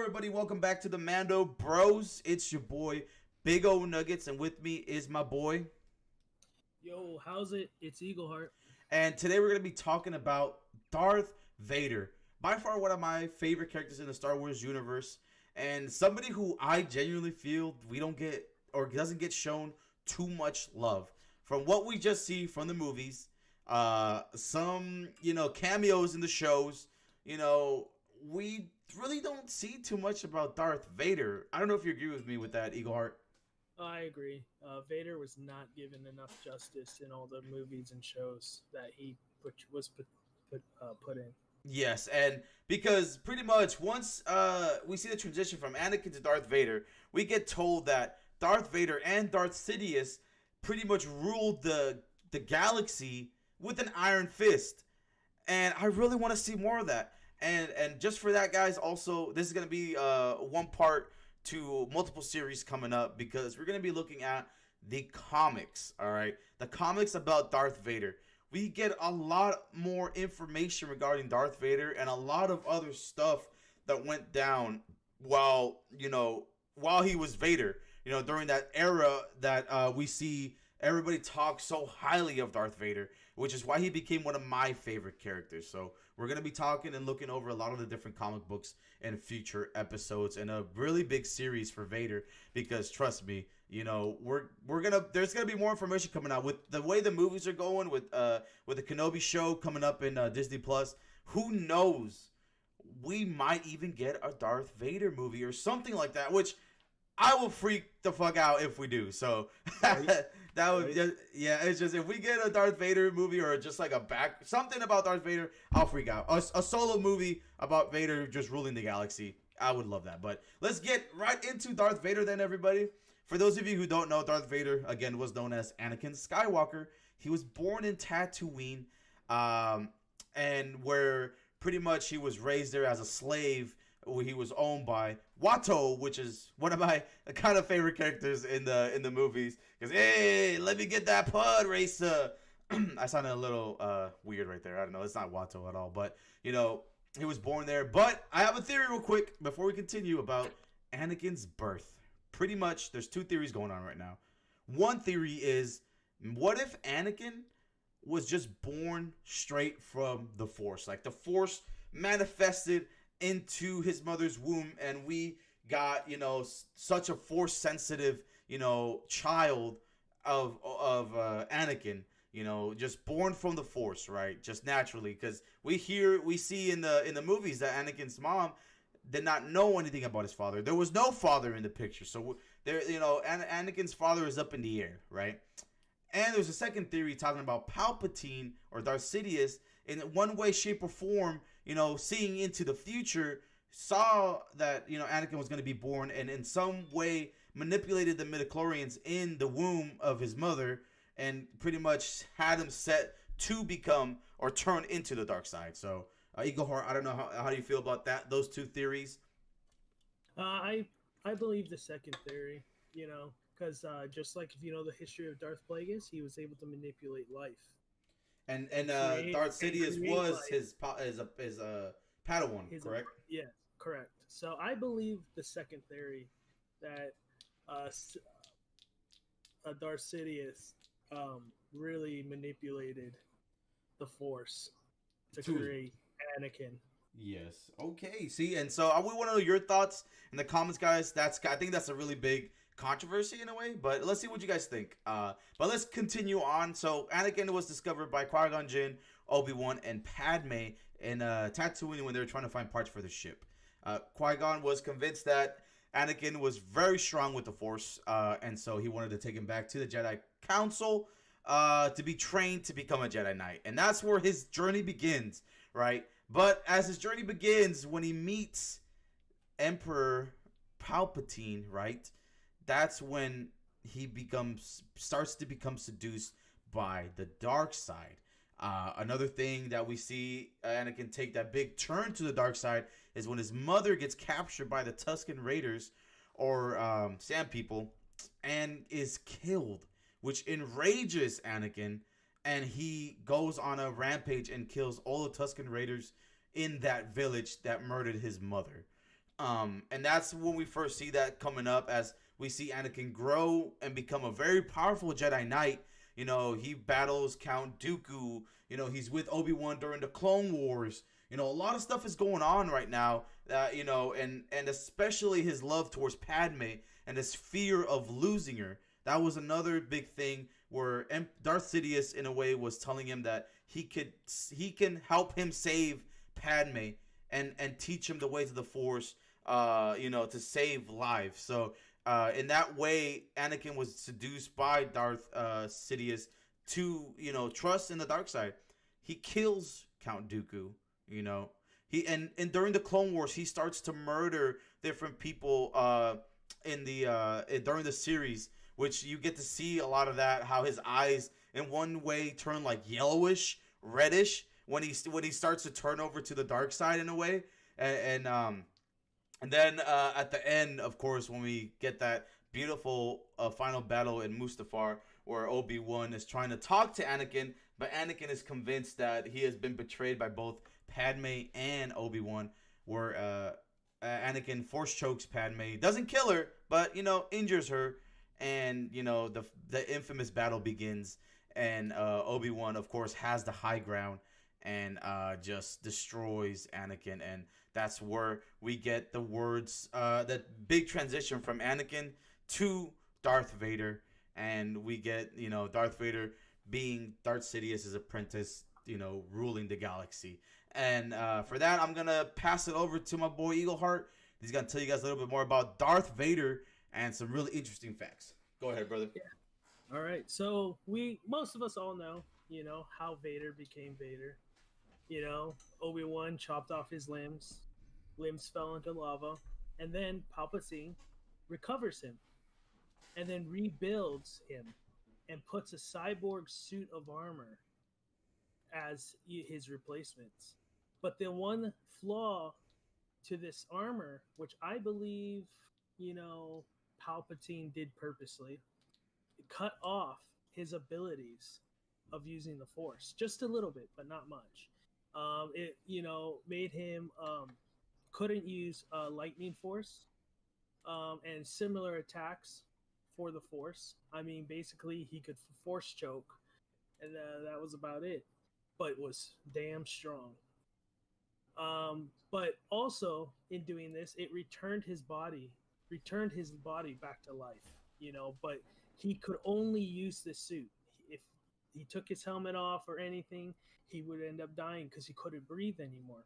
everybody? Welcome back to the Mando Bros. It's your boy, Big O Nuggets, and with me is my boy. Yo, how's it? It's Eagleheart. And today we're going to be talking about Darth Vader. By far one of my favorite characters in the Star Wars universe, and somebody who I genuinely feel we don't get or doesn't get shown too much love. From what we just see from the movies, some, cameos in the shows, we really don't see too much about Darth Vader. I don't know if you agree with me with that, Eagleheart. I agree. Vader was not given enough justice in all the movies and shows that he put in. Yes, and because pretty much once we see the transition from Anakin to Darth Vader, we get told that Darth Vader and Darth Sidious pretty much ruled the galaxy with an iron fist. And I really want to see more of that. And just for that, guys, also, this is going to be one part to multiple series coming up because we're going to be looking at the comics, all right? The comics about Darth Vader. We get a lot more information regarding Darth Vader and a lot of other stuff that went down while he was Vader. During that era that we see everybody talk so highly of Darth Vader, which is why he became one of my favorite characters. So we're going to be talking and looking over a lot of the different comic books in future episodes and a really big series for Vader because trust me, there's gonna be more information coming out with the way the movies are going with the Kenobi show coming up in Disney Plus. Who knows? We might even get a Darth Vader movie or something like that, which I will freak the fuck out if we do. So that would it's just if we get a Darth Vader movie or just like something about Darth Vader, I'll freak out. A solo movie about Vader just ruling the galaxy, I would love that. But let's get right into Darth Vader then, everybody. For those of you who don't know, Darth Vader, again, was known as Anakin Skywalker. He was born in Tatooine, and where pretty much he was raised there as a slave. He was owned by Watto, which is one of my kind of favorite characters in the movies. Because, hey, let me get that pod racer. I sounded a little weird right there. I don't know. It's not Watto at all. But, he was born there. But I have a theory real quick before we continue about Anakin's birth. Pretty much, there's two theories going on right now. One theory is, what if Anakin was just born straight from the Force? Like, the Force manifested into his mother's womb, and we got, such a Force-sensitive, child of Anakin, just born from the Force, right? Just naturally, because we see in the movies that Anakin's mom did not know anything about his father. There was no father in the picture. So there, Anakin's father is up in the air, right? And there's a second theory talking about Palpatine or Darth Sidious in one way, shape, or form, seeing into the future, saw that, Anakin was going to be born and in some way manipulated the midichlorians in the womb of his mother and pretty much had him set to become or turn into the dark side. So Eagleheart, I don't know how do you feel about those two theories? I believe the second theory, because just like if you know the history of Darth Plagueis, he was able to manipulate life. And Darth Sidious was his Padawan, correct? Yeah, correct. So I believe the second theory that Darth Sidious really manipulated the Force to create Anakin. Yes. Okay. See, and so we want to know your thoughts in the comments, guys. I think that's a really big controversy in a way, but let's see what you guys think. But let's continue on. So Anakin was discovered by Qui-Gon Jinn, Obi-Wan, and Padme in Tatooine when they were trying to find parts for the ship. Qui-Gon was convinced that Anakin was very strong with the Force, and so he wanted to take him back to the Jedi Council to be trained to become a Jedi Knight. And that's where his journey begins, right? But as his journey begins, when he meets Emperor Palpatine, right? That's when he starts to become seduced by the dark side. Another thing that we see Anakin take that big turn to the dark side is when his mother gets captured by the Tusken Raiders or Sand People and is killed, which enrages Anakin, and he goes on a rampage and kills all the Tusken Raiders in that village that murdered his mother. And that's when we first see that coming up, as we see Anakin grow and become a very powerful Jedi Knight. You know, he battles Count Dooku. You know, he's with Obi-Wan during the Clone Wars. You know, a lot of stuff is going on right now. You know, and especially his love towards Padme and his fear of losing her. That was another big thing where Darth Sidious, in a way, was telling him that he can help him save Padme and teach him the ways of the Force. You know, to save lives. So in that way, Anakin was seduced by Darth Sidious to, you know, trust in the dark side. He kills Count Dooku. You know, and during the Clone Wars, he starts to murder different people during the series, which you get to see a lot of that. How his eyes, in one way, turn like yellowish, reddish when he starts to turn over to the dark side in a way, and then at the end, of course, when we get that beautiful final battle in Mustafar, where Obi-Wan is trying to talk to Anakin, but Anakin is convinced that he has been betrayed by both Padme and Obi-Wan, where Anakin force chokes Padme, doesn't kill her, but, you know, injures her, and, you know, the infamous battle begins, and Obi-Wan, of course, has the high ground and just destroys Anakin, and that's where we get the words, that big transition from Anakin to Darth Vader, and we get, you know, Darth Vader being Darth Sidious's apprentice, you know, ruling the galaxy. And for that, I'm gonna pass it over to my boy Eagleheart. He's gonna tell you guys a little bit more about Darth Vader and some really interesting facts. Go ahead, brother. Yeah. All right. So most of us all know, you know, how Vader became Vader. You know, Obi-Wan chopped off his limbs fell into lava, and then Palpatine recovers him and then rebuilds him and puts a cyborg suit of armor as his replacements. But the one flaw to this armor, which I believe, you know, Palpatine did purposely, cut off his abilities of using the Force just a little bit, but not much. It, you know, made him couldn't use lightning force and similar attacks for the Force. I mean, basically, he could force choke, and that was about it. But was damn strong. But also in doing this, it returned his body back to life. You know, but he could only use the suit. If he took his helmet off or anything, he would end up dying because he couldn't breathe anymore.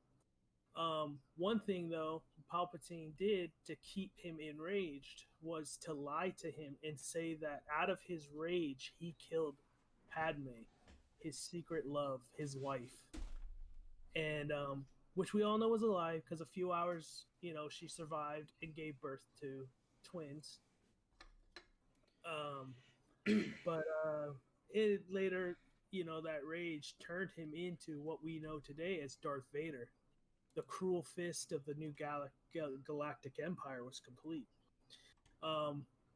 One thing, though, Palpatine did to keep him enraged was to lie to him and say that out of his rage, he killed Padme, his secret love, his wife. And which we all know was a lie because a few hours, you know, she survived and gave birth to twins. But it later, you know, that rage turned him into what we know today as Darth Vader. The cruel fist of the new galactic empire was complete.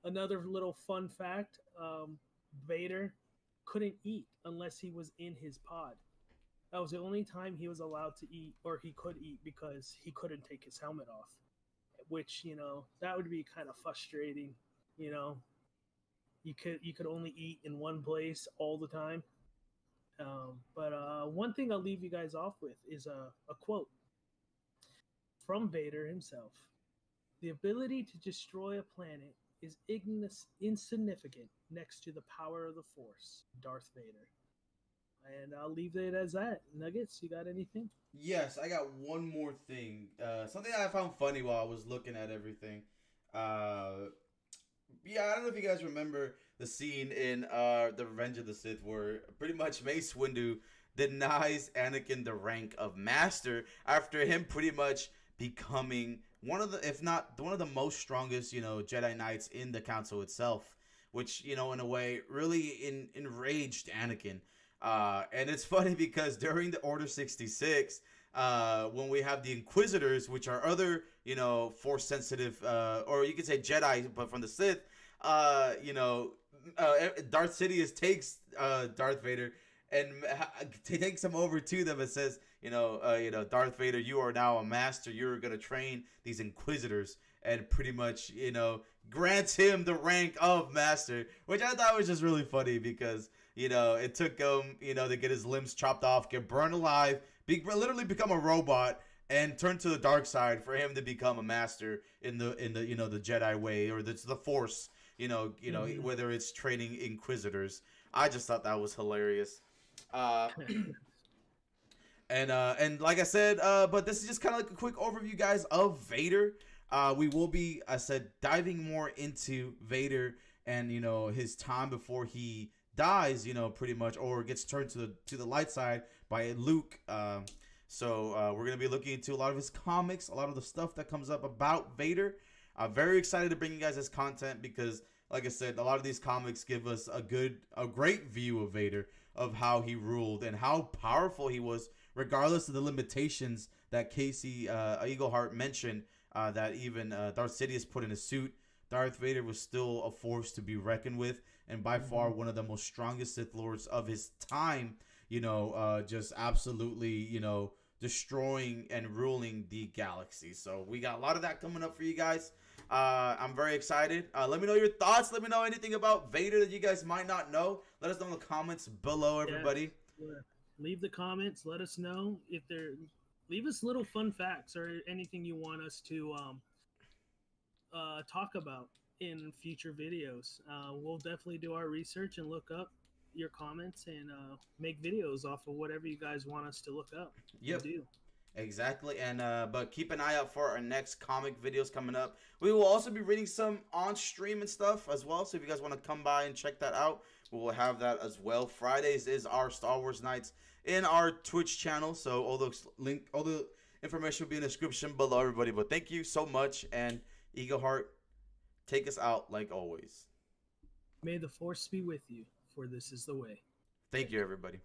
Another little fun fact, Vader couldn't eat unless he was in his pod. That was the only time he was allowed to eat, or he could eat, because he couldn't take his helmet off. Which, you know, that would be kind of frustrating. You know, you could only eat in one place all the time. But one thing I'll leave you guys off with is a quote from Vader himself. The ability to destroy a planet is insignificant next to the power of the Force, Darth Vader. And I'll leave it as that. Nuggets, you got anything? Yes, I got one more thing. Something I found funny while I was looking at everything. Yeah, I don't know if you guys remember the scene in The Revenge of the Sith where pretty much Mace Windu denies Anakin the rank of Master after him pretty much becoming one of the, if not one of the most strongest, you know, Jedi Knights in the Council itself, which, you know, in a way really enraged Anakin. And it's funny because during the Order 66, when we have the Inquisitors, which are other, you know, Force sensitive, or you could say Jedi, but from the Sith, you know, Darth Sidious takes Darth Vader and he takes him over to them and says, Darth Vader, you are now a master. You're gonna train these Inquisitors, and pretty much, grants him the rank of master, which I thought was just really funny because it took him to get his limbs chopped off, get burned alive, literally become a robot, and turn to the dark side for him to become a master in the the Jedi way, or the Force. Whether it's training Inquisitors. I just thought that was hilarious. Uh, and like I said, but this is just kind of like a quick overview, guys, of Vader. We will be, I said, diving more into Vader and his time before he dies, pretty much, or gets turned to the light side by Luke. So we're gonna be looking into a lot of his comics, a lot of the stuff that comes up about Vader. I'm very excited to bring you guys this content because, like I said, a lot of these comics give us a great view of Vader, of how he ruled and how powerful he was, regardless of the limitations that Casey Eagleheart mentioned. That even Darth Sidious put in a suit. Darth Vader was still a force to be reckoned with, and by far one of the most strongest Sith Lords of his time. Just absolutely, destroying and ruling the galaxy. So we got a lot of that coming up for you guys. I'm very excited. Let me know your thoughts. Let me know anything about Vader that you guys might not know. Let us know in the comments below, everybody. Yeah. Leave the comments. Let us know if there. Leave us little fun facts or anything you want us to talk about in future videos. We'll definitely do our research and look up your comments and make videos off of whatever you guys want us to look up. Yep. Do. Exactly. And but keep an eye out for our next comic videos coming up. We will also be reading some on stream and stuff as well. So if you guys want to come by and check that out, we will have that as well. Fridays is our Star Wars nights in our Twitch channel. So all the information will be in the description below, everybody. But thank you so much, and Eagleheart, take us out like always. May the Force be with you, for this is the way. Thank you, everybody.